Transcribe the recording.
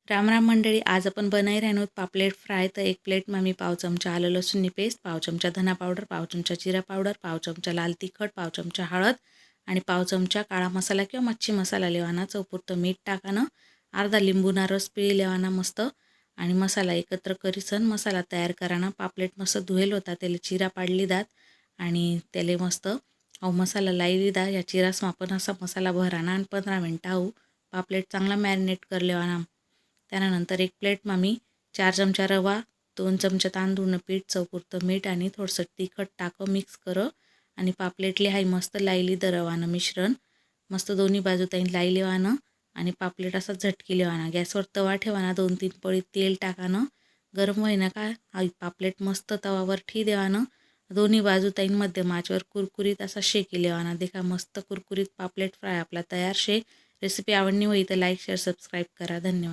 राम राम मंडळी, आज आपण बनाई राहणार पापलेट फ्राय. तर एक प्लेट में मी पाव चमचा आलं लसूणनी पेस्ट, पाव चमचा धना पावडर, पाव चमचा जिरा पावडर, पाव चमचा लाल तिखट, पाव चमचा हळद आणि पाव चमचा काळा मसाला किंवा मच्छी मसाला लेवाना. चवपुरतं मीठ टाकानं, अर्धा लिंबूना रस पिळी लेवाना मस्त आणि मसाला एकत्र करीसन मसाला तयार कराना. पापलेट मस्त धुवेल होता, त्याला चिरा पाडली दात आणि त्याला मस्त मसाला लाईली दा. या चिरास आपण असा मसाला भराना आणि 15 मिनटं पापलेट चांगला मॅरिनेट कर लेवाना. त्यानंतर एक प्लेटમાં मी 4 चमचा रवा, 2 चमचा तांदूळनं पीठ, चवपुरतं मीठ आणि थोडंसं तिखट टाकं मिक्स कर आणि पापलेटले हाय मस्त लाईली द रवानं मिश्रण मस्त दोन्ही बाजू ताईन लाई लेवानं आणि पापलेट असा झटकी लेवाना. गॅसवर तवा ठेवाना, 2-3 पळी तेल टाकानं, गरम होईना का हाय पापलेट मस्त तवावर ठी देवानं. दोन्ही बाजू ताईन मध्यम आचेवर कुरकुरीत असा शेकी लेवाना. देखा मस्त कुरकुरीत पापलेट फ्राय आपला तयार शे. रेसिपी आवडली होई तर लाईक शेअर सबस्क्राईब करा. धन्यवाद.